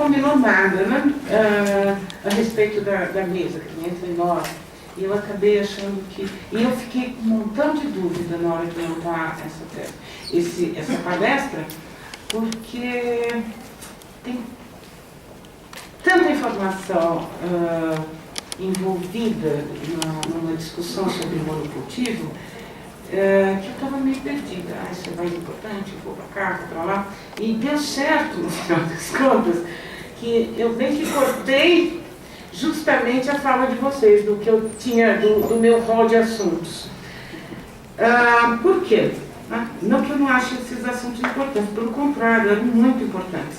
combinou nada, né? A respeito da mesa, que entre nós. E eu acabei achando que... E eu fiquei com um montão de dúvida na hora de montar essa palestra, porque tem tanta informação envolvida numa discussão sobre monocultivo, que eu estava meio perdida. Isso é mais importante, eu vou para cá, vou para lá. E deu certo, no final das contas, que eu bem que cortei justamente a fala de vocês, do que eu tinha, do meu rol de assuntos. Por quê? Não que eu não ache esses assuntos importantes, pelo contrário, eram muito importantes.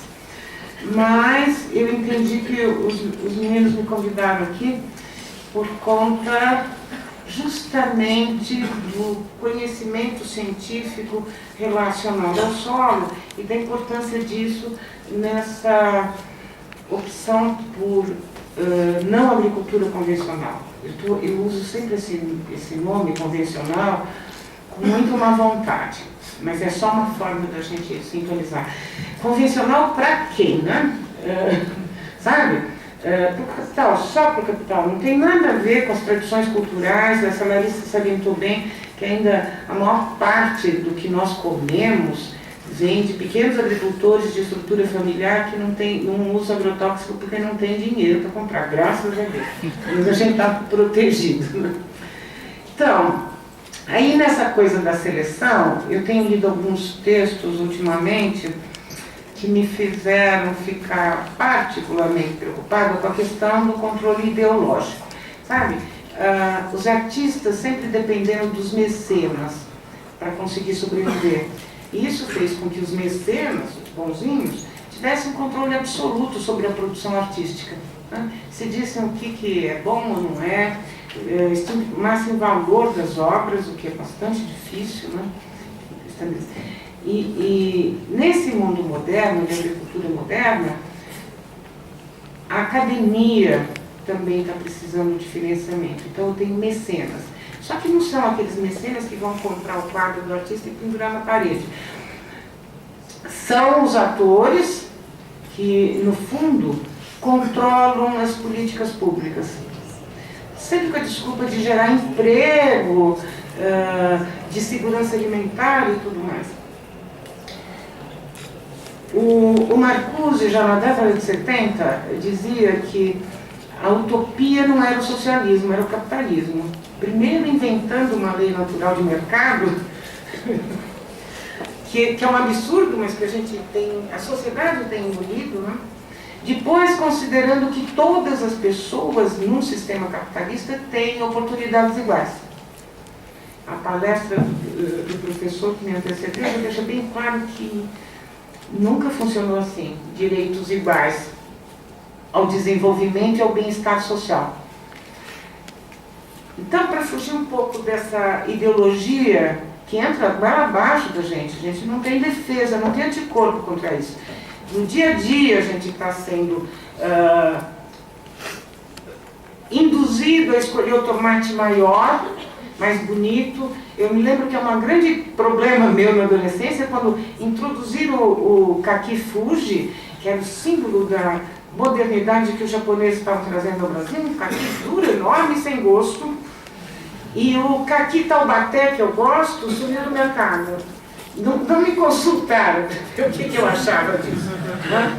Mas eu entendi que os meninos me convidaram aqui por conta justamente do conhecimento científico relacionado ao solo e da importância disso nessa opção por não agricultura convencional. Eu uso sempre esse nome convencional com muito má vontade, mas é só uma forma da gente sintonizar. Convencional para quem, né? Sabe? Para o capital, só para o capital. Não tem nada a ver com as tradições culturais. Essa Larissa salientou bem que ainda a maior parte do que nós comemos vem de pequenos agricultores de estrutura familiar que não usa agrotóxico porque não tem dinheiro para comprar, graças a Deus. Mas a gente está protegido, né? Então, aí nessa coisa da seleção, eu tenho lido alguns textos ultimamente que me fizeram ficar particularmente preocupada com a questão do controle ideológico. Sabe, os artistas sempre dependeram dos mecenas para conseguir sobreviver. E isso fez com que os mecenas, os bonzinhos, tivessem um controle absoluto sobre a produção artística, né? Se dissem o que é bom ou não é, estimassem o valor das obras, o que é bastante difícil, né? E nesse mundo moderno, de agricultura moderna, a academia também está precisando de financiamento. Então eu tenho mecenas. Só que não são aqueles mecenas que vão comprar o quadro do artista e pendurar na parede. São os atores que, no fundo, controlam as políticas públicas. Sempre com a desculpa de gerar emprego, de segurança alimentar e tudo mais. O Marcuse, já na década de 70, dizia que a utopia não era o socialismo, era o capitalismo. Primeiro inventando uma lei natural de mercado, que é um absurdo, mas que a sociedade tem engolido, né? Depois considerando que todas as pessoas num sistema capitalista têm oportunidades iguais. A palestra do professor que me antecedeu já deixa bem claro que nunca funcionou assim, direitos iguais ao desenvolvimento e ao bem-estar social. Então, para fugir um pouco dessa ideologia que entra lá abaixo da gente, a gente não tem defesa, não tem anticorpo contra isso. No dia a dia a gente está sendo induzido a escolher o tomate maior, mais bonito. Eu me lembro que é um grande problema meu na adolescência quando introduziram o Kaki Fuji, que era o símbolo da modernidade que os japoneses estavam trazendo ao Brasil, um kaki duro, enorme, sem gosto. E o Kaki Taubaté, que eu gosto, sumiu do mercado. Não me consultaram o que eu achava disso. Né?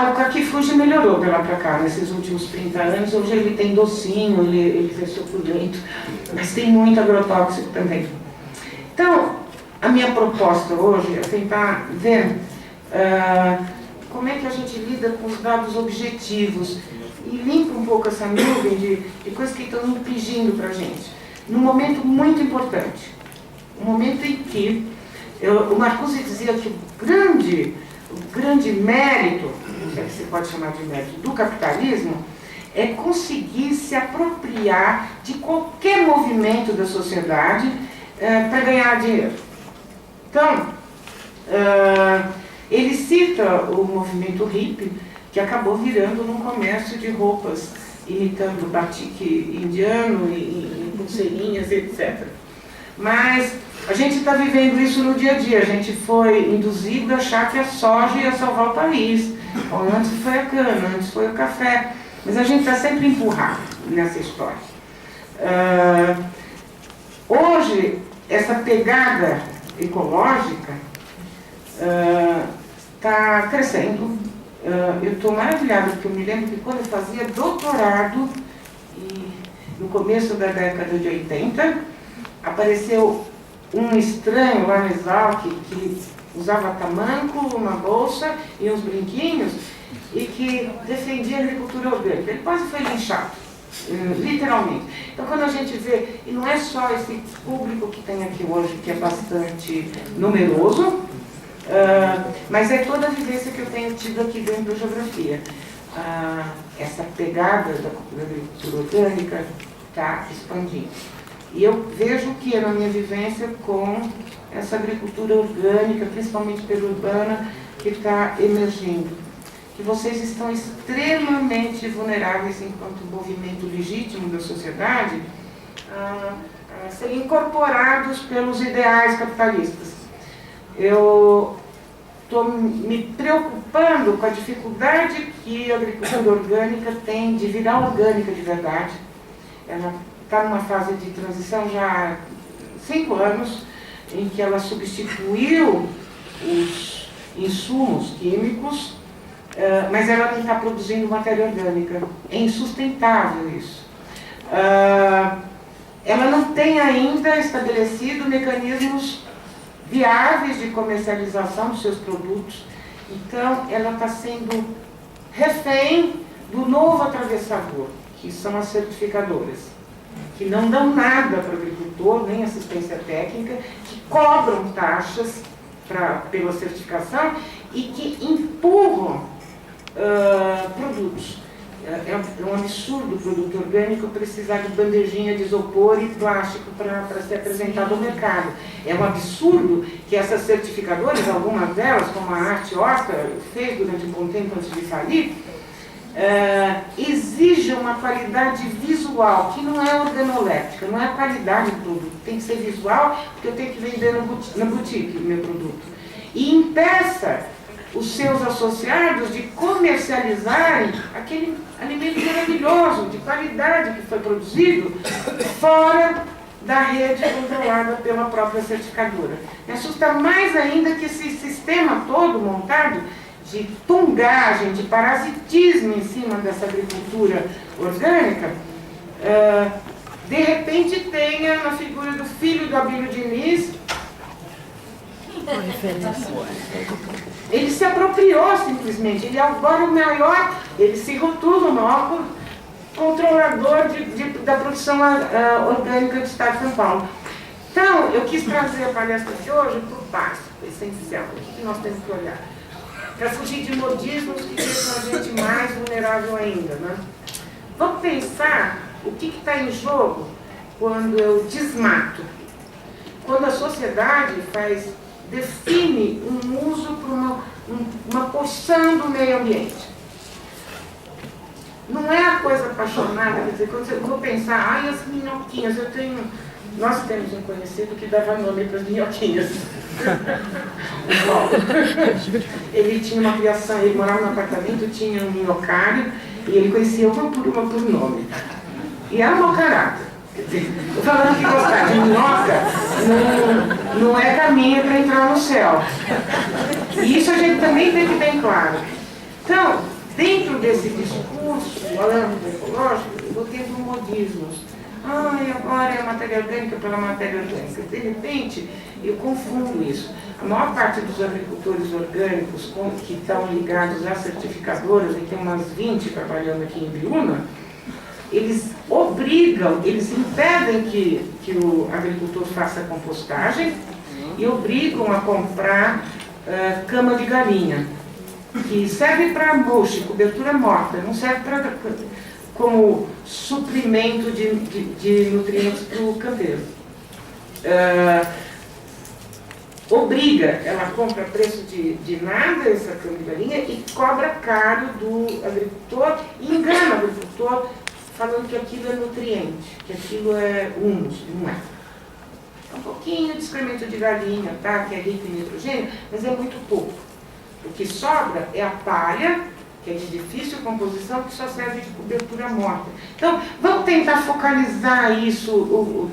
O Kaki Fuji melhorou de lá para cá, nesses últimos 30 anos. Hoje ele tem docinho, ele é suculento, mas tem muito agrotóxico também. Então, a minha proposta hoje é tentar ver como é que a gente lida com os dados objetivos e limpa um pouco essa nuvem de coisas que estão impingindo para a gente. Num momento muito importante, um momento em que o Marcuse dizia que o grande mérito, não sei se você pode chamar de mérito, do capitalismo, é conseguir se apropriar de qualquer movimento da sociedade para ganhar dinheiro. Então, ele cita o movimento hippie, que acabou virando num comércio de roupas, imitando o batik indiano e pulseirinhas, etc. Mas A gente está vivendo isso no dia a dia. A gente foi induzido a achar que a soja ia salvar o país. Ou antes foi a cana, antes foi o café. Mas a gente está sempre empurrado nessa história. Hoje, essa pegada ecológica está crescendo. Eu estou maravilhada, porque eu me lembro que quando eu fazia doutorado, no começo da década de 80, apareceu um estranho lá no Exalc que usava tamanco, uma bolsa e uns brinquinhos e que defendia a agricultura orgânica. Ele quase foi linchado, literalmente. Então, quando a gente vê, e não é só esse público que tem aqui hoje, que é bastante numeroso, mas é toda a vivência que eu tenho tido aqui dentro da geografia. Essa pegada da agricultura orgânica está expandindo. E eu vejo que na minha vivência com essa agricultura orgânica, principalmente perurbana, que está emergindo, que vocês estão extremamente vulneráveis enquanto movimento legítimo da sociedade a serem incorporados pelos ideais capitalistas. Eu estou me preocupando com a dificuldade que a agricultura orgânica tem de virar orgânica de verdade. Ela está numa fase de transição já há 5 anos, em que ela substituiu os insumos químicos, mas ela não está produzindo matéria orgânica. É insustentável isso. Ela não tem ainda estabelecido mecanismos viáveis de comercialização dos seus produtos. Então, ela está sendo refém do novo atravessador, que são as certificadoras, que não dão nada para o agricultor, nem assistência técnica, que cobram taxas pela certificação e que empurram produtos. É um absurdo o produto orgânico precisar de bandejinha de isopor e plástico para ser apresentado ao mercado. É um absurdo que essas certificadoras, algumas delas, como a Arte Horta fez durante um bom tempo antes de falir, exijam uma qualidade visual, que não é organoléptica, não é a qualidade do produto, tem que ser visual, porque eu tenho que vender na boutique o meu produto. E impeça os seus associados de comercializarem aquele alimento maravilhoso, de qualidade que foi produzido fora da rede controlada pela própria certificadora. Me assusta mais ainda que esse sistema todo montado de tungagem, de parasitismo em cima dessa agricultura orgânica, de repente tenha na figura do filho do Abílio Diniz. Ele se apropriou simplesmente, ele agora é o maior, ele se rotula o maior controlador da produção orgânica do Estado de São Paulo. Então, eu quis trazer a palestra de hoje para o básico, essencial, o que nós temos que olhar, para fugir de modismos que deixam a gente mais vulnerável ainda, né? Vamos pensar o que está em jogo quando eu desmato, quando a sociedade define um uso para uma porção do meio ambiente. Não é a coisa apaixonada, quer dizer, quando eu vou pensar, as minhoquinhas, nós temos um conhecido que dava nome para as minhoquinhas. O Paulo. Ele tinha uma criação, ele morava no apartamento, tinha um minhocário, e ele conhecia uma por nome. E era um mau caráter. Estou falando que gostar de minhoca não é caminho para entrar no céu. E isso a gente também tem que bem claro. Então, dentro desse discurso, falando ecológico, eu vou tendo modismos. Agora é a matéria orgânica pela matéria orgânica. De repente, eu confundo isso. A maior parte dos agricultores orgânicos que estão ligados às certificadoras, e tem umas 20 trabalhando aqui em Biúna, eles impedem que o agricultor faça compostagem e obrigam a comprar cama de galinha, que serve para mulch, cobertura morta, não serve como suprimento de nutrientes para o campeiro. Ela compra a preço de nada essa cama de galinha e cobra caro do agricultor e engana o agricultor falando que aquilo é nutriente, que aquilo é humus, não é. Então, pouquinho de excremento de galinha, tá? Que é rico em nitrogênio, mas é muito pouco. O que sobra é a palha, que é de difícil composição, que só serve de cobertura morta. Então, vamos tentar focalizar isso,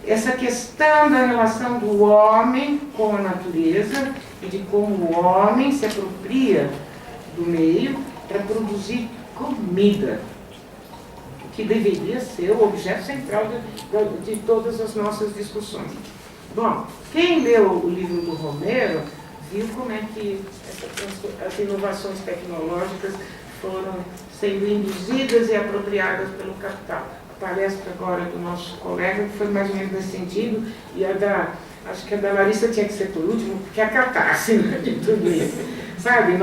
essa questão da relação do homem com a natureza e de como o homem se apropria do meio para produzir comida, o que deveria ser o objeto central de todas as nossas discussões. Bom, quem leu o livro do Romero viu como é que as inovações tecnológicas foram sendo induzidas e apropriadas pelo capital. A palestra agora do nosso colega foi mais ou menos nesse sentido, e acho que a da Larissa tinha que ser por último, porque é a catarse, né, de tudo isso. Sabe,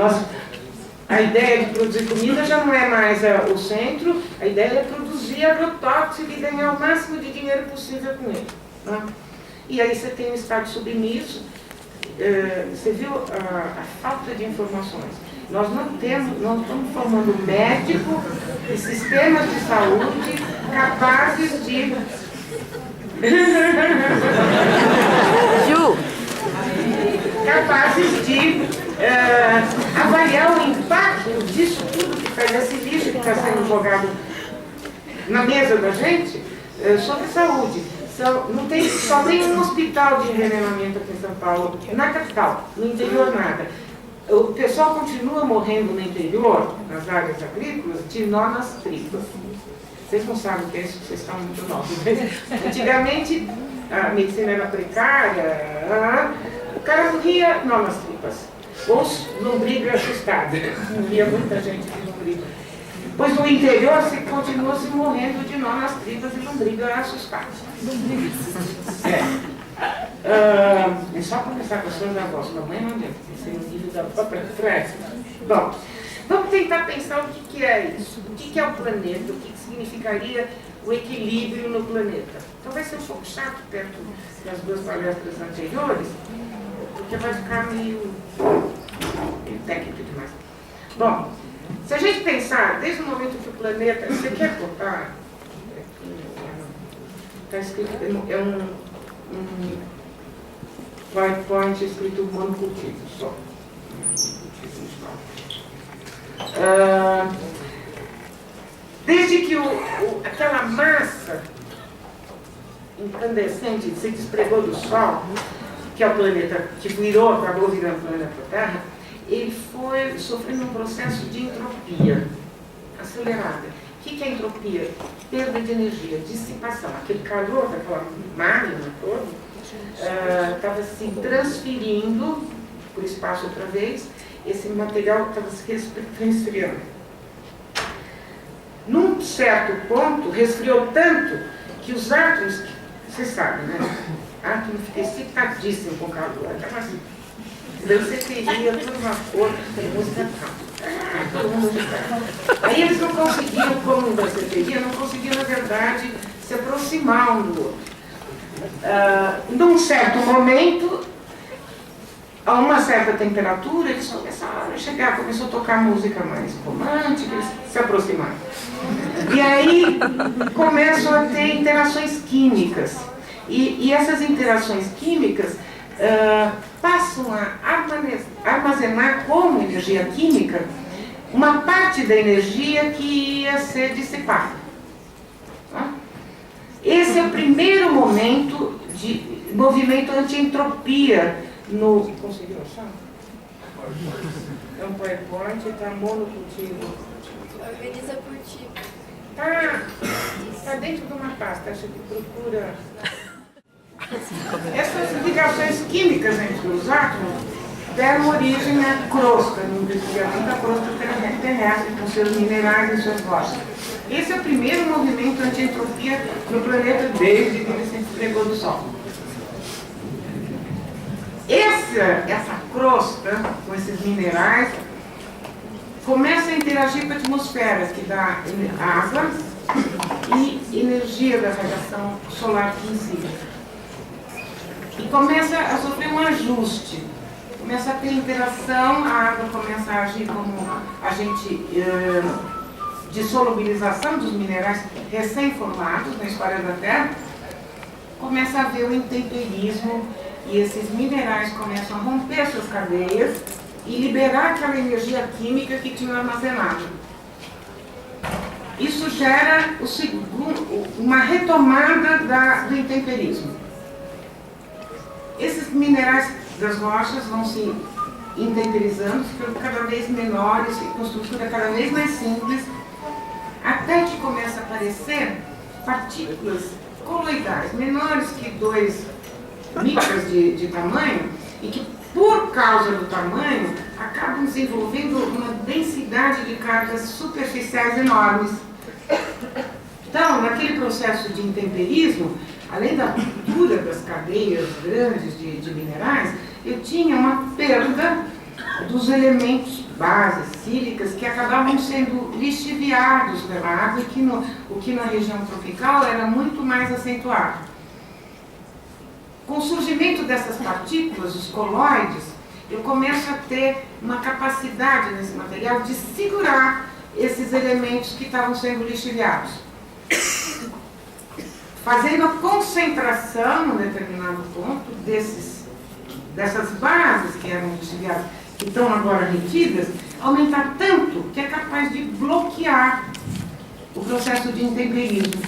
a ideia de produzir comida já não é mais o centro, a ideia é produzir agrotóxico e ganhar o máximo de dinheiro possível com ele. Né? E aí você tem um estado submisso. Você viu a falta de informações. Nós não estamos formando médicos e sistemas de saúde capazes de avaliar o impacto disso tudo que faz esse lixo que está sendo jogado na mesa da gente sobre a saúde. Só tem um hospital de envenenamento aqui em São Paulo, na capital, no interior nada. O pessoal continua morrendo no interior, nas áreas agrícolas, de nó nas tripas. Vocês não sabem o que é isso, vocês estão muito novos. Antigamente, a medicina era precária, o cara morria nó nas tripas. Ou lombriga assustada. Morria muita gente de lombriga. Pois no interior se continua se morrendo de nó nas tripas e lombriga assustada. É só conversar com as suas avós, mamãe não deu, esse é o nível da própria frase. Bom, vamos tentar pensar o que é isso, o que é o planeta, o que significaria o equilíbrio no planeta. Então vai ser um pouco chato perto das duas palestras anteriores, porque vai ficar meio técnico demais. Bom, se a gente pensar, desde o momento que o planeta... Você quer botar? Está escrito, é um PowerPoint escrito monocultivo só. Desde que aquela massa incandescente se despregou do Sol, que é o planeta, que acabou virando o planeta Terra, ele foi sofrendo um processo de entropia acelerada. O que é entropia? Perda de energia, dissipação. Aquele calor daquela máquina toda estava se transferindo por espaço outra vez, esse material estava se resfriando. Num certo ponto, resfriou tanto que os átomos, vocês sabem, né? Átomo fica excitadíssimo com calor. Então, assim, você teria toda uma cor, música todo mundo agitado. Aí eles não conseguiam, como você teria, não conseguiam, na verdade, se aproximar um do outro. Num certo momento, a uma certa temperatura, eles começaram a chegar, começou a tocar música mais romântica, eles se aproximaram. E aí começam a ter interações químicas. E essas interações químicas passam a armazenar como energia química uma parte da energia que ia ser dissipada. Tá? Esse é o primeiro momento de movimento anti-entropia no... Conseguiu achar? É um PowerPoint, está monocultivo. Organiza por tipo. Está dentro de uma pasta, acho que procura... Essas ligações químicas entre os átomos deram origem à crosta, no desligamento da crosta terrestre, com seus minerais e suas rochas. Esse é o primeiro movimento anti-entropia no planeta desde que ele se despregou do Sol. Essa crosta, com esses minerais, começa a interagir com a atmosfera, que dá água e energia da radiação solar que incide. E começa a sofrer um ajuste, começa a ter interação, a água começa a agir como agente de solubilização dos minerais recém-formados na história da Terra, começa a haver o intemperismo e esses minerais começam a romper suas cadeias e liberar aquela energia química que tinham armazenado. Isso gera uma retomada do intemperismo. Esses minerais das rochas vão se intemperizando, ficando cada vez menores e com estrutura cada vez mais simples, até que começa a aparecer partículas coloidais, menores que 2 micras de tamanho, e que, por causa do tamanho, acabam desenvolvendo uma densidade de cargas superficiais enormes. Então, naquele processo de intemperismo, além da ruptura das cadeias grandes de minerais, eu tinha uma perda dos elementos bases sílicas que acabavam sendo lixiviados pela água, e o que na região tropical era muito mais acentuado. Com o surgimento dessas partículas, os coloides, eu começo a ter uma capacidade nesse material de segurar esses elementos que estavam sendo lixiviados, fazendo a concentração, em determinado ponto, dessas bases que eram lixiviadas, que estão agora retidas, aumentar tanto que é capaz de bloquear o processo de intemperismo.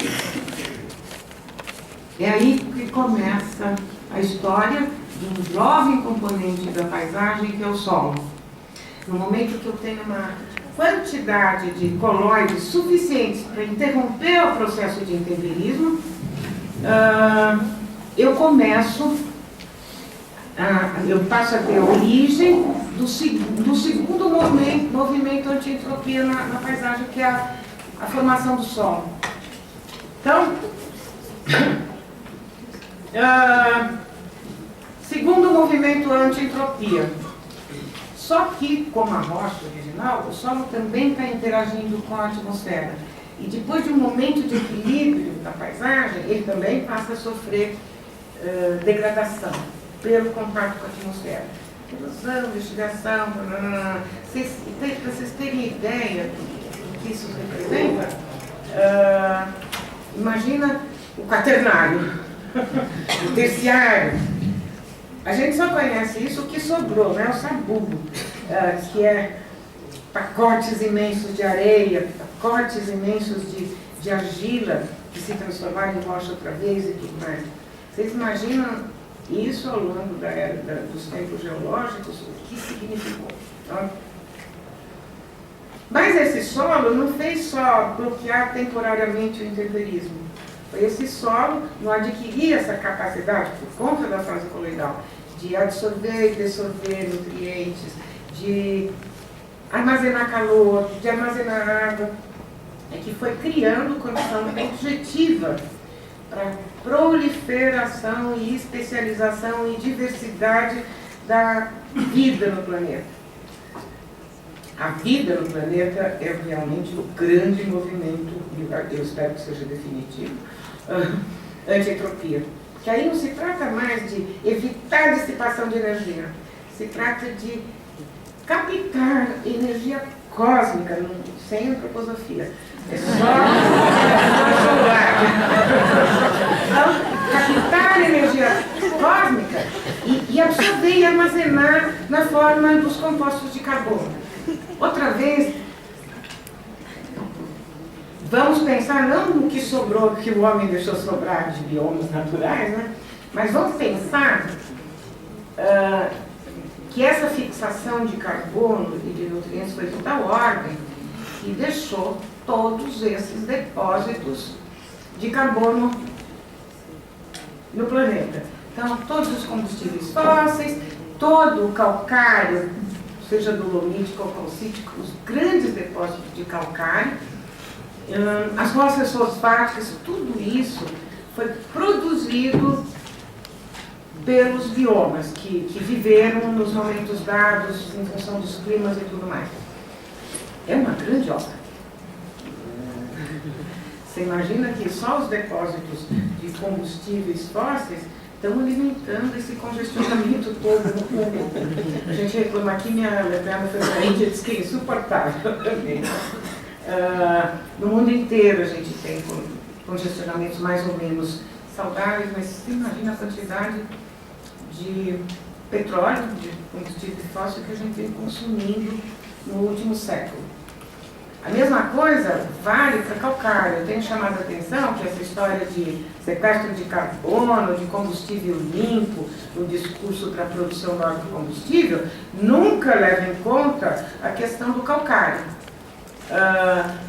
É aí que começa a história de um jovem componente da paisagem, que é o solo. No momento que eu tenho uma quantidade de coloides suficientes para interromper o processo de intemperismo, eu passo a ter a origem do segundo movimento anti-entropia na paisagem, que é a formação do solo. Então, segundo movimento anti-entropia. Só que, como a rocha original, o solo também está interagindo com a atmosfera. E depois de um momento de equilíbrio da paisagem, ele também passa a sofrer degradação pelo contato com a atmosfera. Erosão, lixiviação, para vocês terem ideia do que isso representa, imagina o quaternário, o terciário. A gente só conhece isso, o que sobrou, né? O sabugo, que é pacotes imensos de areia, pacotes imensos de argila, que se transformaram em rocha outra vez e tudo mais. Vocês imaginam isso ao longo dos tempos geológicos, o que significou? Tá? Mas esse solo não fez só bloquear temporariamente o intemperismo. Foi esse solo não adquirir essa capacidade, por conta da fase coloidal, de absorver e dissolver nutrientes, de armazenar calor, de armazenar água, é que foi criando condição objetiva para proliferação e especialização e diversidade da vida no planeta. A vida no planeta é realmente o grande movimento, eu espero que seja definitivo, anti-entropia. Que aí não se trata mais de evitar a dissipação de energia, se trata de captar energia cósmica, sem antroposofia. É só solar. Então, captar energia cósmica e absorver e armazenar na forma dos compostos de carbono. Outra vez, vamos pensar não no que sobrou, que o homem deixou sobrar de biomas naturais, né? Mas vamos pensar que essa fixação de carbono e de nutrientes foi de tal ordem que deixou todos esses depósitos de carbono no planeta. Então, todos os combustíveis fósseis, todo o calcário, seja dolomítico ou calcítico, os grandes depósitos de calcário, as rochas fosfáticas, tudo isso foi produzido pelos biomas que viveram nos momentos dados em função dos climas e tudo mais. É uma grande obra. Você imagina que só os depósitos de combustíveis fósseis estão alimentando esse congestionamento todo no planeta. A gente reclama aqui, minha perna foi para a Índia e diz que é insuportável também. No mundo inteiro a gente tem congestionamentos mais ou menos saudáveis, mas você imagina a quantidade de petróleo, de combustível fóssil que a gente vem consumindo no último século. A mesma coisa vale para calcário. Eu tenho chamado a atenção que essa história de sequestro de carbono, de combustível limpo, o discurso para a produção do agrocombustível, nunca leva em conta a questão do calcário.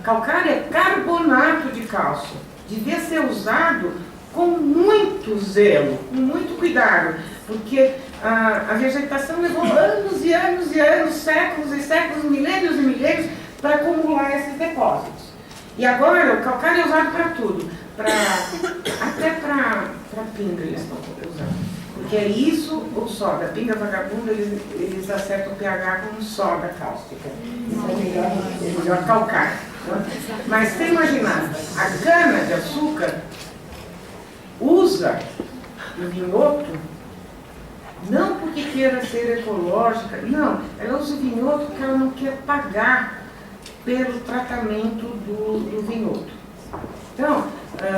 Calcário é carbonato de cálcio. Devia ser usado com muito zelo, com muito cuidado, porque a vegetação levou anos e anos e anos, séculos e séculos, milênios e milênios, para acumular esses depósitos. E agora o calcário é usado para tudo, até para pinga eles estão usando. Porque é isso ou soda. Pinga vagabunda, eles acertam o pH com soda cáustica. Isso é melhor calcário. Tá? Mas você imaginar, a cana de açúcar usa o vinhoto não porque queira ser ecológica, não, ela usa o vinhoto porque ela não quer pagar pelo tratamento do vinhoto. Então,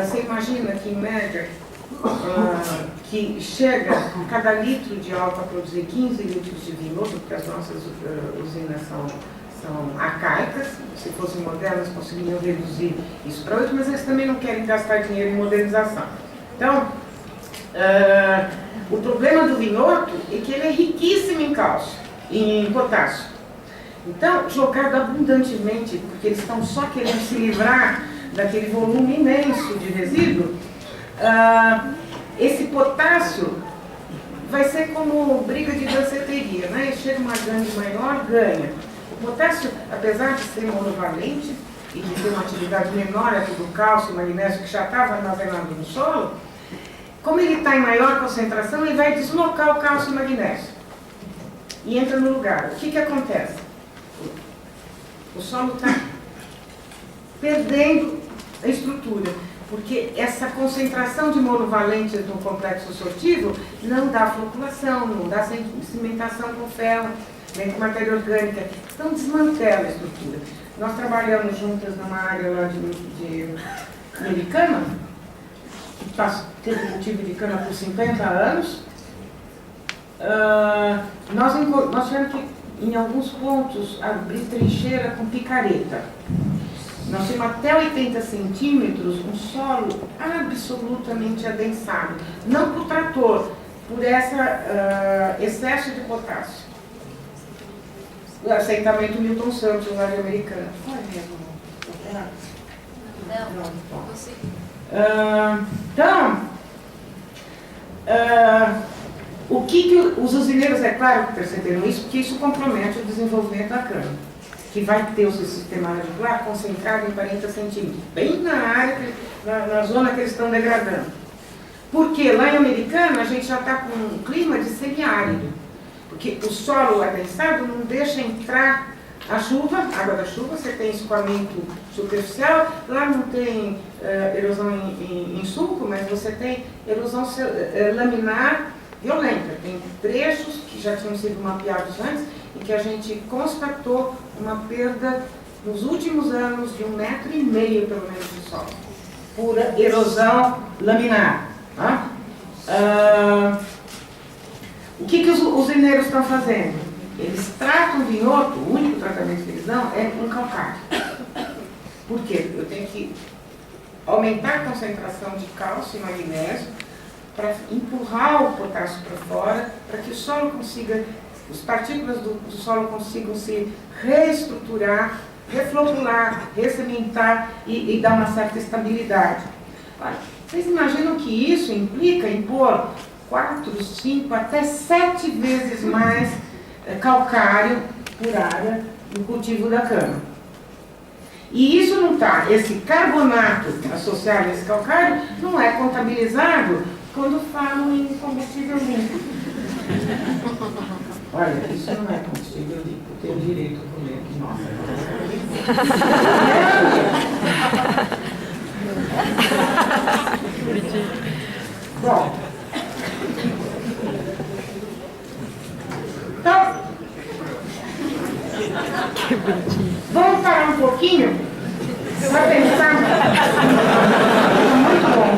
você imagina que em média, que chega, cada litro de álcool a produzir 15 litros de vinhoto, porque as nossas usinas são arcaicas, se fossem modernas conseguiriam reduzir isso para 8, mas eles também não querem gastar dinheiro em modernização. Então, o problema do vinhoto é que ele é riquíssimo em cálcio, em potássio. Então, jogado abundantemente, porque eles estão só querendo se livrar daquele volume imenso de resíduo, esse potássio vai ser como briga de danceteria, né? Chega uma gangue maior, ganha. O potássio, apesar de ser monovalente e de ter uma atividade menor aqui do cálcio e magnésio que já estava armazenado no solo, como ele está em maior concentração, ele vai deslocar o cálcio e o magnésio e entra no lugar. O que acontece? O solo está perdendo a estrutura, porque essa concentração de monovalentes no complexo sortivo não dá floculação, não dá cimentação com ferro, nem com matéria orgânica, então desmantela a estrutura. Nós trabalhamos juntas numa área lá de Americana, que teve cultivo de cana por 50 anos. Nós tivemos que, em alguns pontos, abrir trincheira com picareta. Nós temos até 80 centímetros, um solo absolutamente adensado. Não por trator, por esse excesso de potássio. O assentamento Milton Santos, na área americana. Não, consigo. O que os usineiros, é claro que perceberam isso, porque isso compromete o desenvolvimento da cana, que vai ter o seu sistema radicular concentrado em 40 centímetros, bem na área, na zona que eles estão degradando. Porque lá em Americana a gente já está com um clima de semiárido, porque o solo adensado não deixa entrar a chuva, a água da chuva, você tem escoamento superficial, lá não tem erosão em sulco, mas você tem erosão laminar violenta. Tem trechos que já tinham sido mapeados antes e que a gente constatou uma perda nos últimos anos de 1,5 metro pelo menos de solo, por erosão laminar. Tá? O que os usineiros estão fazendo? Eles tratam o vinhoto, o único tratamento que eles dão é com calcário. Por quê? Eu tenho que aumentar a concentração de cálcio e magnésio para empurrar o potássio para fora, para que o solo consiga, as partículas do solo consigam se reestruturar, reflocular, ressementar e dar uma certa estabilidade. Olha, vocês imaginam que isso implica em pôr 4, 5, até 7 vezes mais calcário por área no cultivo da cana. E isso não está, esse carbonato associado a esse calcário não é contabilizado quando falam em combustível limpo. Olha, isso não é combustível limpo, eu tenho direito a comer aqui, nossa. Bom, então, vamos parar um pouquinho para pensar. Muito bom.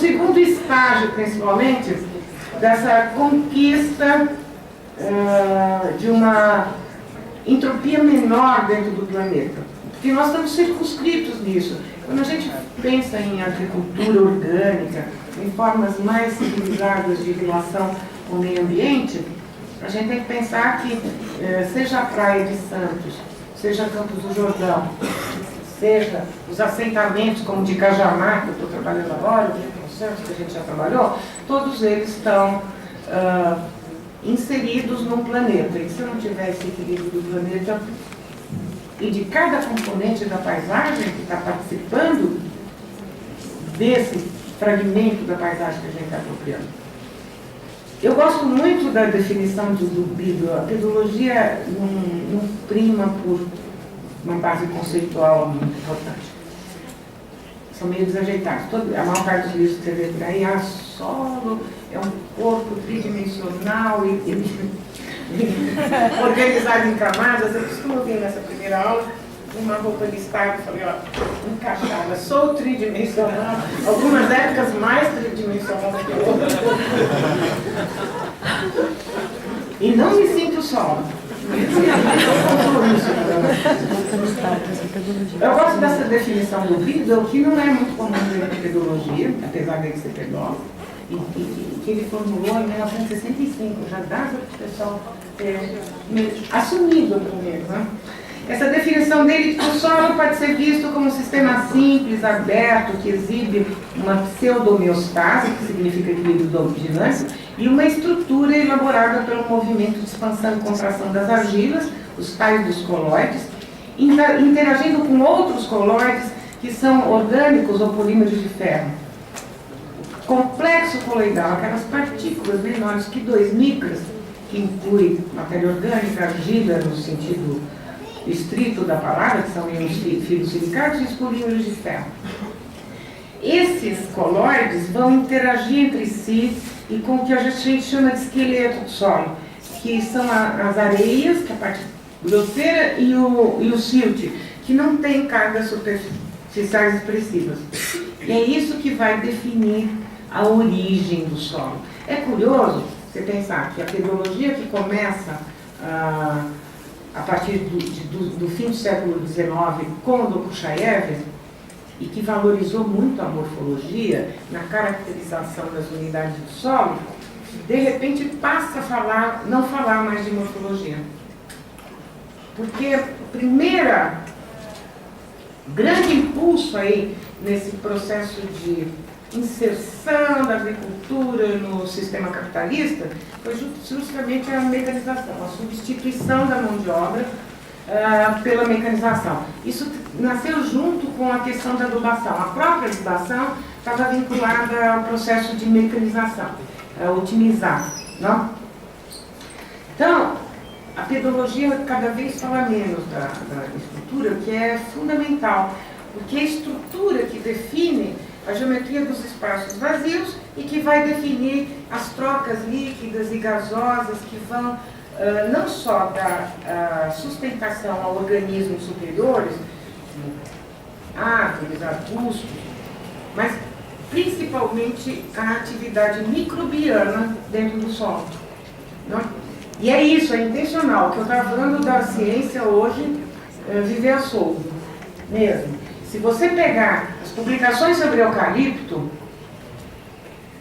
segundo estágio, principalmente, dessa conquista de uma entropia menor dentro do planeta. Porque nós estamos circunscritos nisso. Quando a gente pensa em agricultura orgânica, em formas mais civilizadas de relação com o meio ambiente, a gente tem que pensar que, seja a Praia de Santos, seja Campos do Jordão, seja os assentamentos como de Cajamar, que eu estou trabalhando agora, o Santos, que a gente já trabalhou, todos eles estão inseridos num planeta. E se não tiver esse equilíbrio do planeta e de cada componente da paisagem que está participando desse fragmento da paisagem que a gente está apropriando. Eu gosto muito da definição do Bido. A pedologia não prima por uma base conceitual muito importante. São meio desajeitados. A maior parte dos livros que você vê por aí, solo é um corpo tridimensional e organizado em camadas. Eu costumo vir nessa primeira aula uma roupa listada, falei, encaixada, sou tridimensional, algumas épocas mais tridimensional do que outras. E não me sinto só. Eu gosto dessa definição do Biddle, que não é muito comum na pedologia, apesar dele ser pedólogo, e que ele formulou em 1965, já dá para o pessoal ter assumido primeiro, né? Essa definição dele, que o solo pode ser visto como um sistema simples, aberto, que exibe uma pseudo-homeostase, que significa equilíbrio dinâmico, e uma estrutura elaborada pelo movimento de expansão e contração das argilas, os tais dos coloides, interagindo com outros coloides que são orgânicos ou polímeros de ferro. Complexo coloidal, aquelas partículas menores que 2 micras, que inclui matéria orgânica, argila no sentido estrito da palavra, que são íons filos silicados, e os polímeros de ferro. Esses coloides vão interagir entre si e com o que a gente chama de esqueleto do solo, que são as areias, que é a parte grosseira, e o silt, que não tem cargas superficiais expressivas. E é isso que vai definir a origem do solo. É curioso você pensar que a pedologia que começa a partir do fim do século XIX com o Dokuchaev, e que valorizou muito a morfologia na caracterização das unidades do solo, de repente passa a não falar mais de morfologia. Porque o primeiro grande impulso aí nesse processo de inserção da agricultura no sistema capitalista foi justamente a mecanização, a substituição da mão de obra pela mecanização. Isso nasceu junto com a questão da adubação. A própria adubação estava vinculada ao processo de mecanização, otimizar, não? Então, a pedologia cada vez fala menos da estrutura, que é fundamental, porque é a estrutura que define a geometria dos espaços vazios e que vai definir as trocas líquidas e gasosas que vão não só dar sustentação a organismos superiores, árvores, arbustos, mas principalmente a atividade microbiana dentro do solo. Não? E é isso, é intencional. O que eu estava falando da ciência hoje, viver a soldo mesmo. Se você pegar as publicações sobre eucalipto,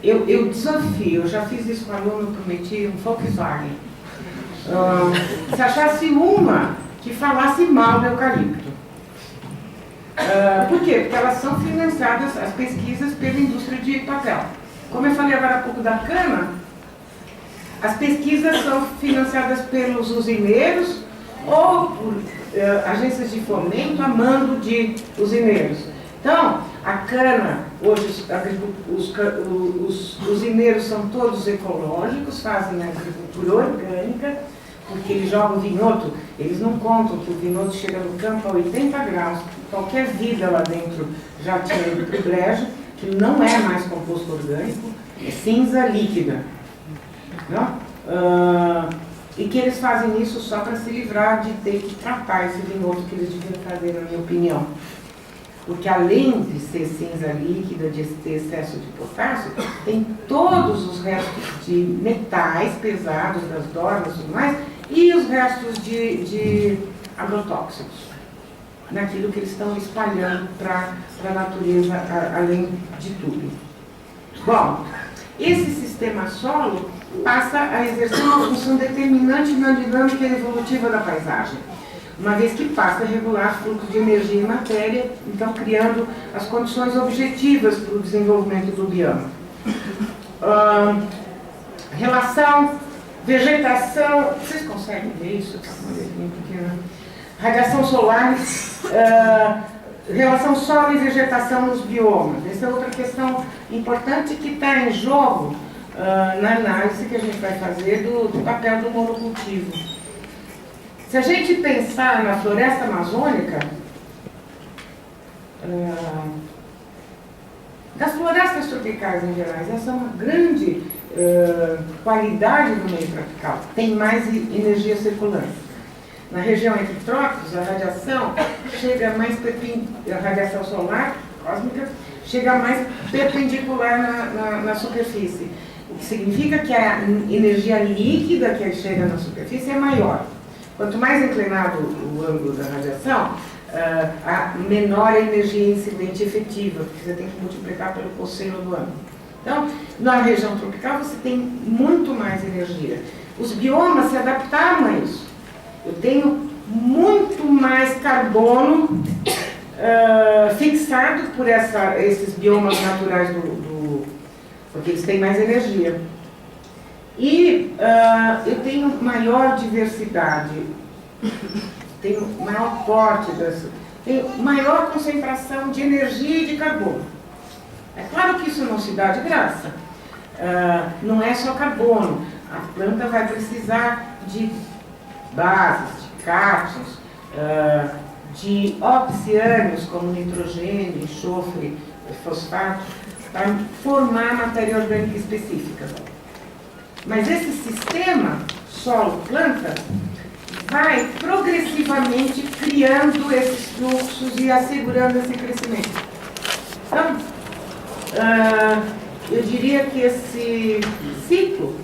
eu desafio, eu já fiz isso com um aluno, prometi um Volkswagen. Se achasse uma que falasse mal do eucalipto. Por quê? Porque elas são financiadas, as pesquisas, pela indústria de papel. Como eu falei agora há pouco da cana, as pesquisas são financiadas pelos usineiros ou por agências de fomento a mando de usineiros. Então, a cana, hoje os usineiros são todos ecológicos, fazem agricultura orgânica, porque eles jogam vinhoto, eles não contam que o vinhoto chega no campo a 80 graus, qualquer vida lá dentro já tinha ido para o brejo, que não é mais composto orgânico, é cinza líquida. Não? E que eles fazem isso só para se livrar de ter que tratar esse vinhoto que eles deviam fazer, na minha opinião. porque além de ser cinza líquida, de ter excesso de potássio, tem todos os restos de metais pesados das dornas e tudo mais, e os restos de agrotóxicos, naquilo que eles estão espalhando para a natureza, além de tudo. Bom, esse sistema solo passa a exercer uma função determinante na dinâmica evolutiva da paisagem, uma vez que passa a regular fluxo de energia e matéria, então criando as condições objetivas para o desenvolvimento do bioma. Relação, vegetação, vocês conseguem ver isso? Radiação solar, relação solo e vegetação nos biomas. Essa é outra questão importante que está em jogo na análise que a gente vai fazer do papel do monocultivo. Se a gente pensar na floresta amazônica, das florestas tropicais em geral, essa é uma grande qualidade do meio tropical, tem mais energia circulante. Na região entre trópicos, a radiação chega mais a radiação solar, cósmica, chega mais perpendicular na superfície, o que significa que a energia líquida que chega na superfície é maior. Quanto mais inclinado o ângulo da radiação, a menor a energia incidente efetiva, porque você tem que multiplicar pelo cosseno do ângulo. Então, na região tropical você tem muito mais energia. Os biomas se adaptaram a isso. Eu tenho muito mais carbono fixado por esses biomas naturais porque eles têm mais energia. E eu tenho maior diversidade, tenho maior porte, tenho maior concentração de energia e de carbono. É claro que isso não se dá de graça. Não é só carbono. A planta vai precisar de bases, de cátions, de oxiânios como nitrogênio, enxofre, fosfato, para formar matéria orgânica específica. Mas esse sistema solo-planta vai progressivamente criando esses fluxos e assegurando esse crescimento. Então, eu diria que esse ciclo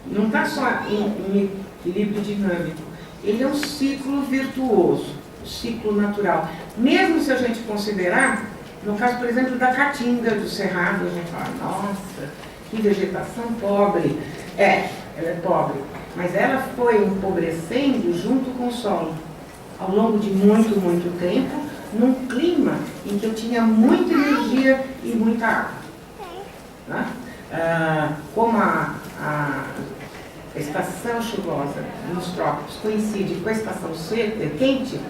não está só em equilíbrio dinâmico, ele é um ciclo virtuoso, um ciclo natural. Mesmo se a gente considerar, no caso, por exemplo, da caatinga do cerrado, a gente fala, nossa, que vegetação pobre. Ela é pobre, mas ela foi empobrecendo junto com o solo, ao longo de muito, muito tempo, num clima em que eu tinha muita energia e muita água. Né? Como a estação chuvosa nos trópicos coincide com a estação seca, quente,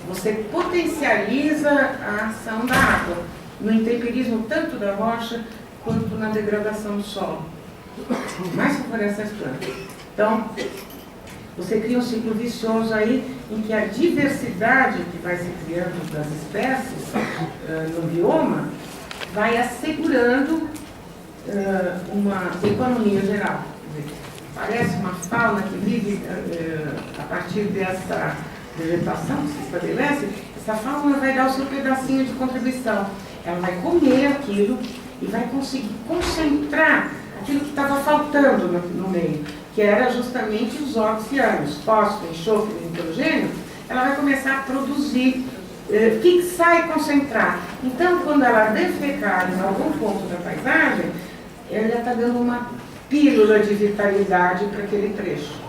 você potencializa a ação da água no intemperismo tanto da rocha quanto na degradação do solo. Mais favorece as plantas. Então, você cria um ciclo vicioso aí em que a diversidade que vai se criando das espécies no bioma vai assegurando uma economia geral. Parece uma fauna que vive a partir dessa vegetação que se estabelece, essa fauna vai dar o seu pedacinho de contribuição. Ela vai comer aquilo e vai conseguir concentrar aquilo que estava faltando no meio, que era justamente os oxiânios, fósforo, enxofre, nitrogênio. Ela vai começar a produzir, fixar e concentrar. Então, quando ela defecar em algum ponto da paisagem, ela está dando uma pílula de vitalidade para aquele trecho.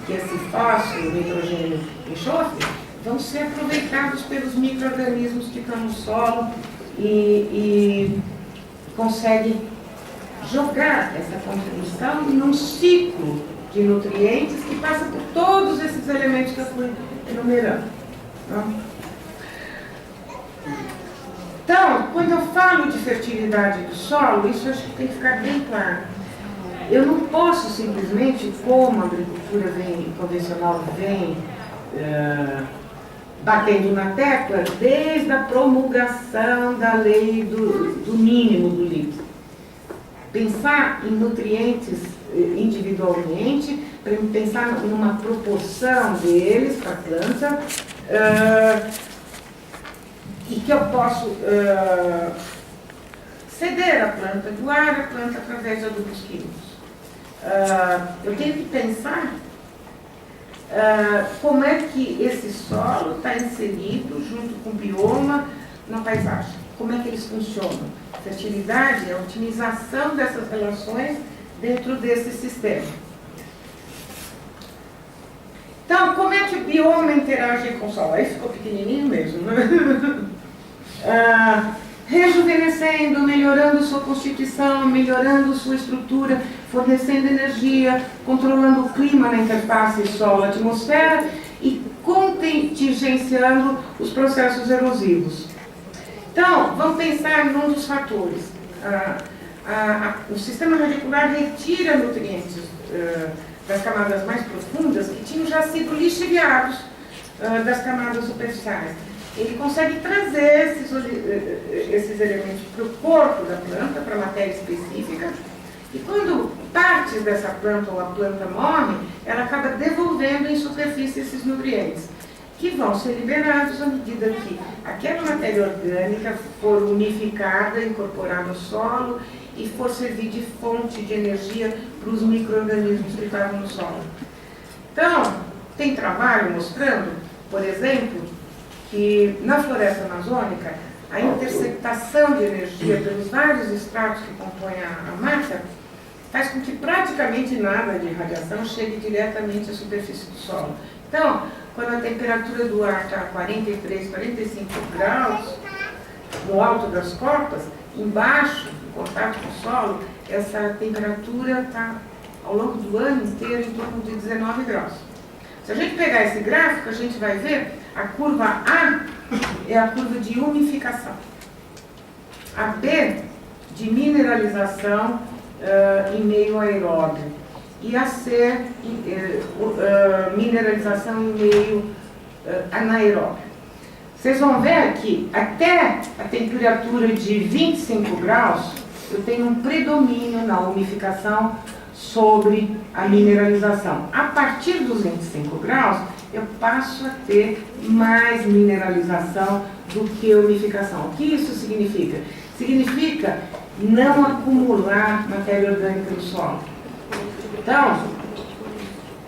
Que esse fósforo, nitrogênio e enxofre vão ser aproveitados pelos micro-organismos que estão no solo e conseguem jogar essa contribuição num ciclo de nutrientes que passa por todos esses elementos que eu fui enumerando. Então, quando eu falo de fertilidade do solo, isso acho que tem que ficar bem claro. Eu não posso simplesmente, como a agricultura convencional vem batendo na tecla, desde a promulgação da lei do mínimo do líquido. Pensar em nutrientes individualmente, pensar numa proporção deles para a planta, e que eu posso ceder a planta, doar a planta através de adubos químicos. Eu tenho que pensar como é que esse solo está inserido junto com o bioma na paisagem. Como é que eles funcionam? Fertilidade é a otimização dessas relações dentro desse sistema. Então, como é que o bioma interage com o solo? Aí ficou pequenininho mesmo, né? Rejuvenescendo, melhorando sua constituição, melhorando sua estrutura, fornecendo energia, controlando o clima na interface solo-atmosfera e contingenciando os processos erosivos. Então, vamos pensar num dos fatores. O sistema radicular retira nutrientes das camadas mais profundas que tinham já sido lixiviados das camadas superficiais. Ele consegue trazer esses elementos para o corpo da planta, para a matéria específica, e quando partes dessa planta ou a planta morre, ela acaba devolvendo em superfície esses nutrientes, que vão ser liberados à medida que aquela matéria orgânica for unificada, incorporada ao solo e for servir de fonte de energia para os micro-organismos que estavam no solo. Então, tem trabalho mostrando, por exemplo, que na floresta amazônica, a interceptação de energia pelos vários estratos que compõem a mata faz com que praticamente nada de radiação chegue diretamente à superfície do solo. Então, quando a temperatura do ar está a 43, 45 graus, no alto das copas, embaixo, em contato com o solo, essa temperatura está ao longo do ano inteiro em torno de 19 graus. Se a gente pegar esse gráfico, a gente vai ver a curva A é a curva de umificação. A B, de mineralização em meio aeróbio. E a C, mineralização em meio anaeróbio. Vocês vão ver que até a temperatura de 25 graus, eu tenho um predomínio na umificação sobre a mineralização. A partir dos 25 graus, eu passo a ter mais mineralização do que umificação. O que isso significa? Significa não acumular matéria orgânica no solo. Então,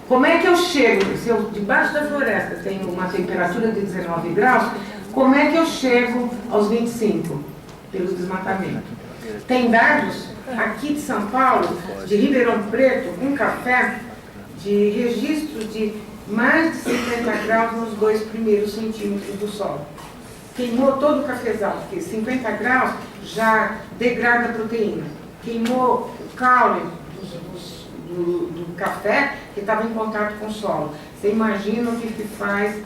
como é que eu chego? Se eu debaixo da floresta tenho uma temperatura de 19 graus, como é que eu chego aos 25? Pelo desmatamento. Tem dados aqui de São Paulo, de Ribeirão Preto, com café, de registro de mais de 50 graus nos 2 primeiros centímetros do solo. Queimou todo o cafezal, porque 50 graus já degrada a proteína. Queimou o caule do café que estava em contato com o solo. Você imagina o que faz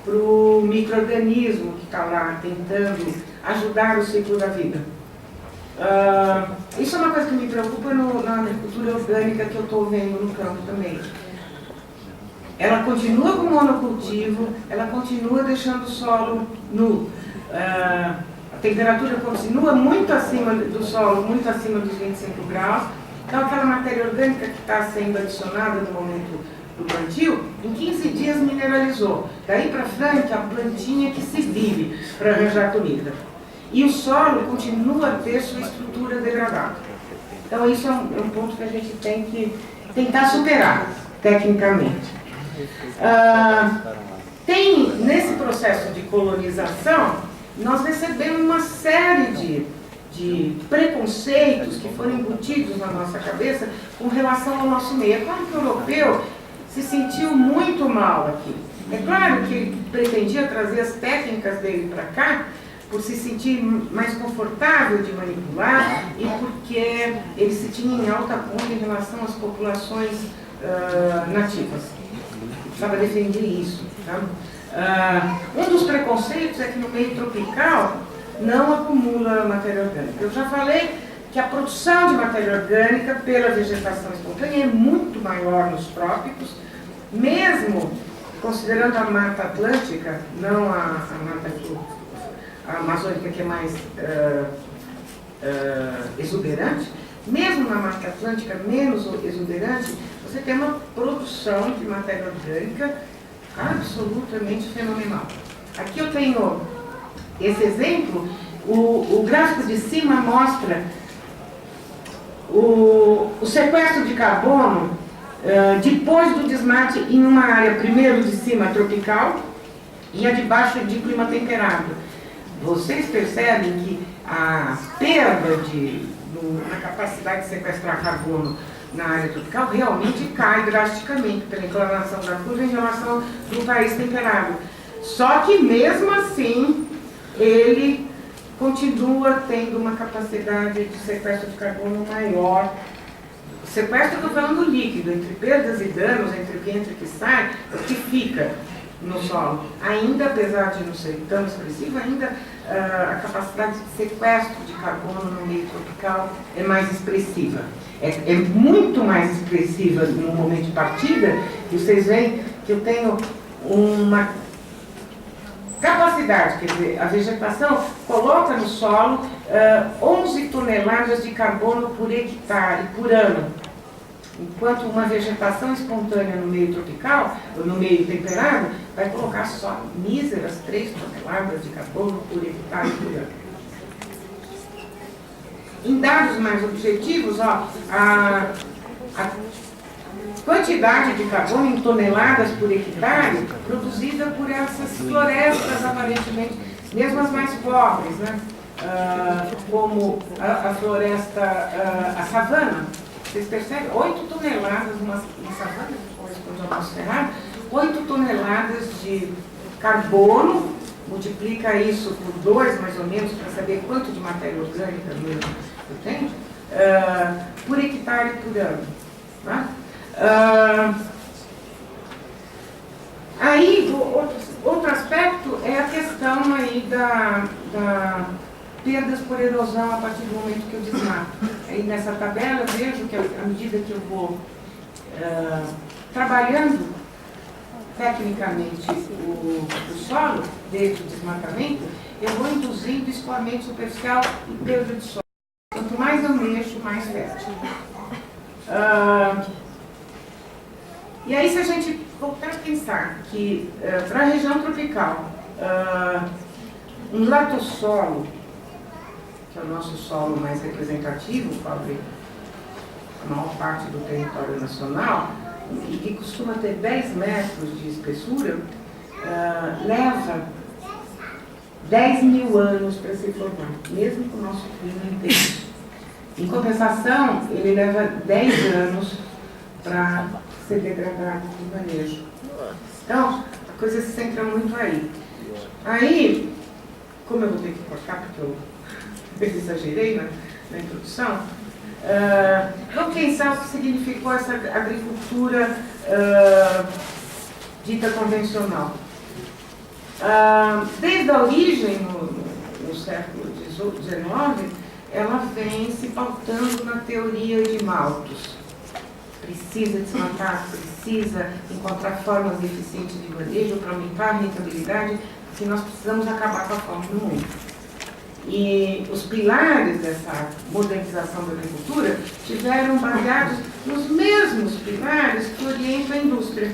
para o micro-organismo que está lá tentando ajudar o ciclo da vida. Isso é uma coisa que me preocupa na agricultura orgânica que eu estou vendo no campo também. Ela continua com monocultivo, ela continua deixando o solo nu. A temperatura continua muito acima do solo, muito acima dos 25 graus. Então aquela matéria orgânica que está sendo adicionada no momento do plantio, em 15 dias mineralizou. Daí para frente a plantinha que se vive para arranjar comida. E o solo continua a ter sua estrutura degradada. Então isso é um ponto que a gente tem que tentar superar tecnicamente. Nesse processo de colonização, nós recebemos uma série de preconceitos que foram embutidos na nossa cabeça com relação ao nosso meio. É claro que o europeu se sentiu muito mal aqui. É claro que ele pretendia trazer as técnicas dele para cá, por se sentir mais confortável de manipular e porque ele se tinha em alta conta em relação às populações nativas. Precisava defender isso. Tá? Um dos preconceitos é que no meio tropical não acumula matéria orgânica. Eu já falei que a produção de matéria orgânica pela vegetação espontânea é muito maior nos trópicos, mesmo considerando a Mata Atlântica, não a amazônica, que é mais exuberante, mesmo na Mata Atlântica menos exuberante, você tem uma produção de matéria orgânica absolutamente fenomenal. Aqui eu tenho esse exemplo, o gráfico de cima mostra o sequestro de carbono depois do desmate em uma área, primeiro de cima tropical e a de baixo de clima temperado. Vocês percebem que a perda na capacidade de sequestrar carbono na área tropical realmente cai drasticamente pela inclinação da curva em relação do país temperado. Só que mesmo assim, ele continua tendo uma capacidade de sequestro de carbono maior. Sequestro, estou falando líquido, entre perdas e danos, entre o que entra e o que sai, o que fica no solo. Ainda, apesar de não ser tão expressivo, ainda a capacidade de sequestro de carbono no meio tropical é mais expressiva. É muito mais expressiva no momento de partida, que vocês veem que eu tenho uma capacidade, quer dizer, a vegetação coloca no solo 11 toneladas de carbono por hectare por ano. Enquanto uma vegetação espontânea no meio tropical, ou no meio temperado, vai colocar só míseras 3 toneladas de carbono por hectare por ano. Em dados mais objetivos, a quantidade de carbono em toneladas por hectare produzida por essas florestas, aparentemente, mesmo as mais pobres, né? Como a floresta, a savana. Vocês percebem? 8 toneladas numa savana, corresponde ao nosso cerrado, 8 toneladas de carbono, multiplica isso por 2, mais ou menos, para saber quanto de matéria orgânica mesmo eu tenho, por hectare por ano. Tá? Aí, outro aspecto é a questão aí da perdas por erosão a partir do momento que eu desmato. Aí nessa tabela eu vejo que à medida que eu vou trabalhando tecnicamente o solo, desde o desmatamento, eu vou induzindo escoamento superficial e perda de solo. Quanto mais eu mexo, mais fértil. E aí, se a gente voltar a pensar que para a região tropical, um latossolo, que é o nosso solo mais representativo, cobre a maior parte do território nacional, e que costuma ter 10 metros de espessura, leva 10 mil anos para se formar, mesmo com o nosso clima intenso. Em compensação, ele leva 10 anos para ser degradado de manejo. Então, a coisa se centra muito aí. Aí, como eu vou ter que cortar, porque eu exagerei na introdução, vamos pensar o que significou essa agricultura dita convencional. Desde a origem, no século XIX, ela vem se pautando na teoria de Malthus. Precisa desmatar, precisa encontrar formas eficientes de manejo para aumentar a rentabilidade, porque nós precisamos acabar com a fome no mundo. E os pilares dessa modernização da agricultura estiveram baseados nos mesmos pilares que orientam a indústria.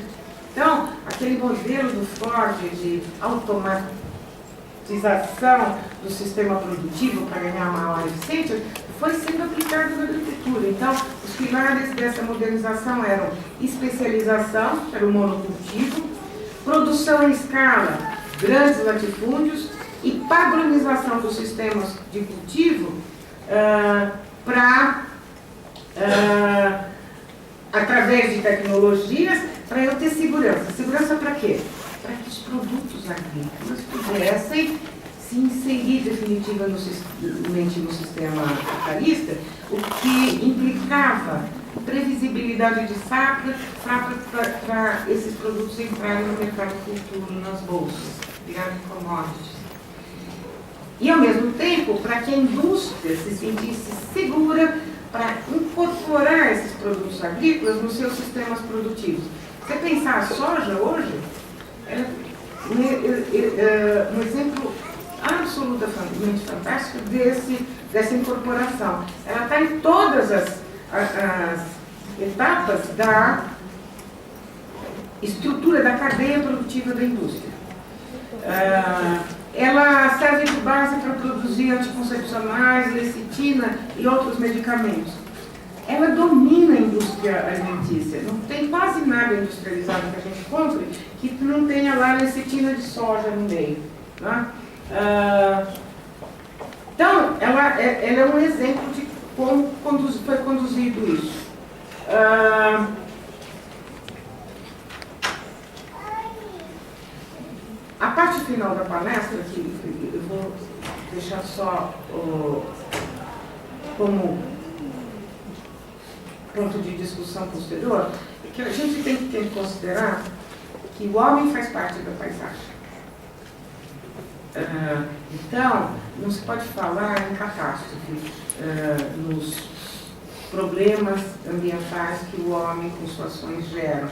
Então, aquele modelo do Ford de automatização do sistema produtivo para ganhar maior eficiência foi sendo aplicado na agricultura. Então, os pilares dessa modernização eram especialização, que era o monocultivo, produção em escala, grandes latifúndios, e padronização dos sistemas de cultivo através de tecnologias, para eu ter segurança. Segurança para quê? Para que os produtos agrícolas pudessem se inserir definitivamente no sistema capitalista, o que implicava previsibilidade de safra para esses produtos entrarem no mercado futuro, nas bolsas, virarem commodities. E, ao mesmo tempo, para que a indústria se sentisse segura para incorporar esses produtos agrícolas nos seus sistemas produtivos. Você pensar a soja hoje, é um exemplo absolutamente fantástico dessa incorporação. Ela está em todas as etapas da estrutura da cadeia produtiva da indústria. Ela serve de base para produzir anticoncepcionais, lecitina e outros medicamentos. Ela domina a indústria alimentícia. Não tem quase nada industrializado que a gente compre que não tenha lá lecitina de soja no meio. Né? Então, ela é um exemplo de como foi conduzido isso. A parte final da palestra, que eu vou deixar só como ponto de discussão posterior, é que a gente tem que considerar que o homem faz parte da paisagem. Então, não se pode falar em catástrofe nos problemas ambientais que o homem com suas ações geram.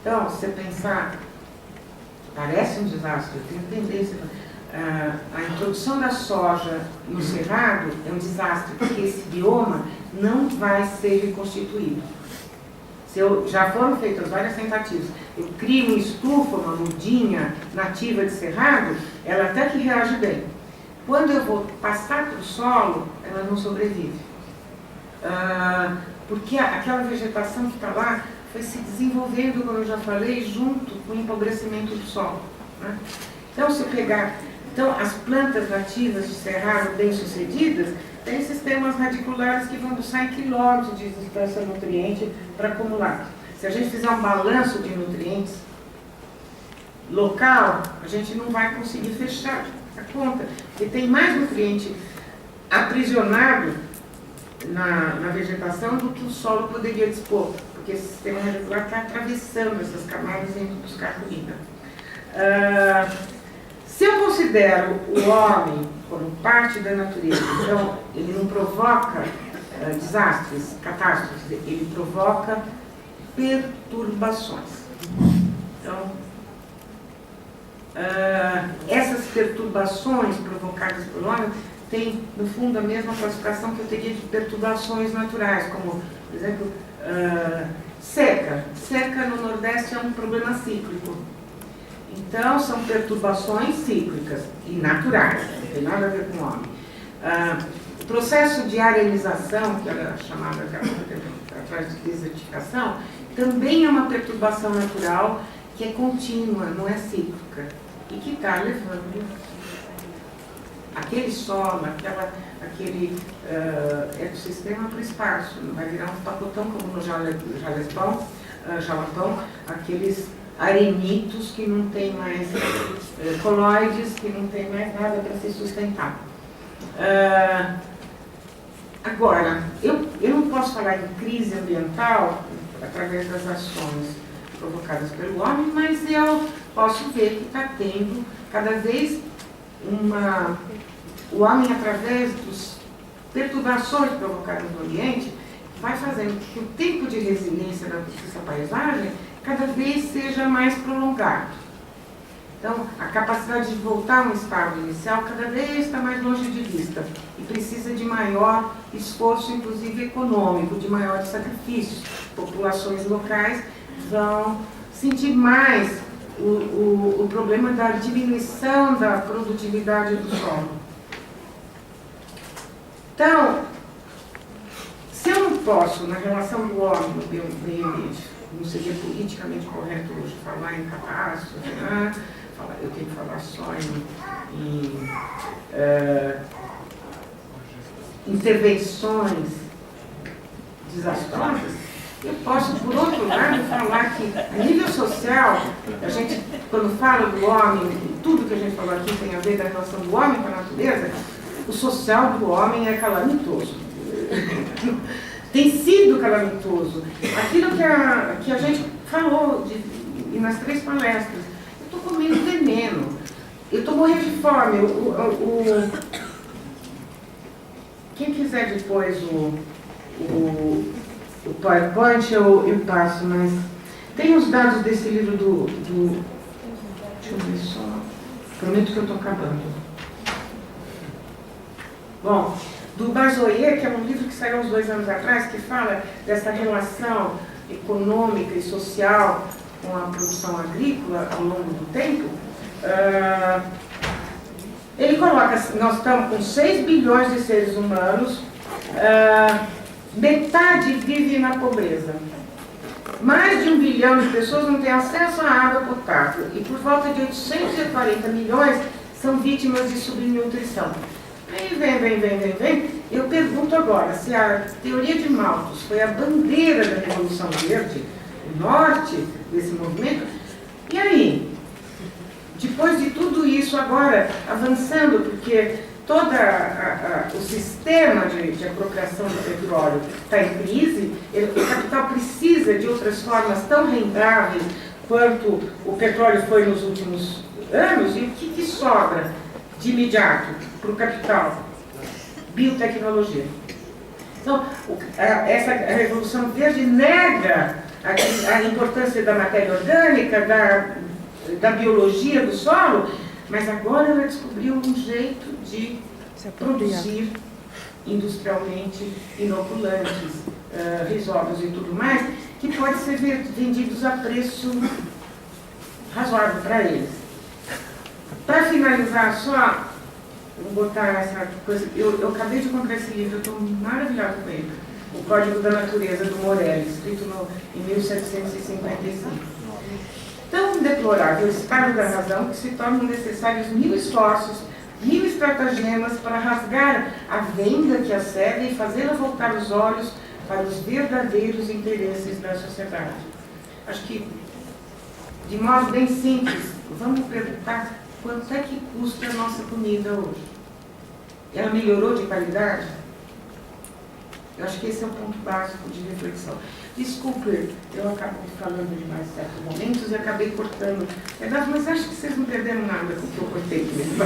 Então, se você pensar, parece um desastre, eu tenho tendência. A introdução da soja no cerrado é um desastre, porque esse bioma não vai ser reconstituído. Já foram feitas várias tentativas. Eu crio uma estufa, uma mudinha nativa de cerrado, ela até que reage bem. Quando eu vou passar para o solo, ela não sobrevive. Porque aquela vegetação que está lá foi se desenvolvendo, como eu já falei, junto com o empobrecimento do solo. Né? Então, se eu pegar... Então, as plantas nativas de cerrado bem-sucedidas têm sistemas radiculares que vão buscar em quilômetros de distância nutriente para acumular. Se a gente fizer um balanço de nutrientes local, a gente não vai conseguir fechar a conta, porque tem mais nutriente aprisionado na vegetação do que o solo poderia dispor, porque esse sistema radicular está atravessando essas camadas e indo buscar comida. Se eu considero o homem como parte da natureza, então ele não provoca desastres, catástrofes, ele provoca perturbações. Então, essas perturbações provocadas pelo homem têm, no fundo, a mesma classificação que eu teria de perturbações naturais, como, por exemplo, seca. Seca no Nordeste é um problema cíclico. Então, são perturbações cíclicas e naturais, não tem nada a ver com o homem. O processo de arenização, que era chamada atrás de desertificação, também é uma perturbação natural que é contínua, não é cíclica, e que está levando aquele solo, aquele ecossistema para o espaço. Vai virar um pacotão como no jalapão, aqueles arenitos que não tem mais coloides, que não tem mais nada para se sustentar. Agora, eu não posso falar em crise ambiental através das ações provocadas pelo homem, mas eu posso ver que está tendo cada vez o homem, através das perturbações provocadas no ambiente, vai fazendo que o tempo de resiliência dessa paisagem cada vez seja mais prolongado. Então, a capacidade de voltar a um estado inicial cada vez está mais longe de vista e precisa de maior esforço, inclusive econômico, de maiores sacrifícios. Populações locais vão sentir mais o problema da diminuição da produtividade do solo. Então, se eu não posso, na relação do homem no meio ambiente, não seria politicamente correto hoje falar em catástrofe, né? Eu tenho que falar só em intervenções desastrosas. Eu posso, por outro lado, falar que, a nível social, a gente, quando fala do homem, tudo que a gente falou aqui tem a ver com a relação do homem com a natureza, o social do homem é calamitoso. Tem sido calamitoso. Aquilo que a gente falou nas 3 palestras. Eu estou comendo veneno. Eu estou morrendo de fome. Quem quiser depois o PowerPoint eu passo, mas tem os dados desse livro deixa eu ver só. Prometo que eu estou acabando. Bom, do Bazoyer, que é um livro que saiu uns 2 anos atrás, que fala dessa relação econômica e social com a produção agrícola ao longo do tempo, ele coloca, nós estamos com 6 bilhões de seres humanos, metade vive na pobreza. Mais de 1 bilhão de pessoas não têm acesso à água potável e por volta de 840 milhões são vítimas de subnutrição. Aí vem. Eu pergunto agora, se a teoria de Malthus foi a bandeira da Revolução Verde, o norte desse movimento, e aí? Depois de tudo isso, agora, avançando, porque todo o sistema de apropriação do petróleo está em crise, o capital precisa de outras formas tão rentáveis quanto o petróleo foi nos últimos anos, e o que sobra de imediato para o capital? Biotecnologia. Então, essa Revolução Verde nega a importância da matéria orgânica, da biologia do solo, mas agora ela descobriu um jeito de produzir industrialmente inoculantes, risóbios e tudo mais, que pode ser vendidos a preço razoável para eles. Para finalizar só, vou botar essa coisa, eu acabei de comprar esse livro, eu estou maravilhado com ele, O Código da Natureza, do Morelli, escrito em 1755. Tão deplorável estado da razão que se tornam necessários 1000 esforços, 1000 estratagemas para rasgar a venda que a cega e fazê-la voltar os olhos para os verdadeiros interesses da sociedade. Acho que, de modo bem simples, vamos perguntar quanto é que custa a nossa comida hoje. Ela melhorou de qualidade? Eu acho que esse é o ponto básico de reflexão. Desculpe, eu acabo falando demais em certos momentos e acabei cortando. Mas acho que vocês não perderam nada com o que eu cortei mesmo.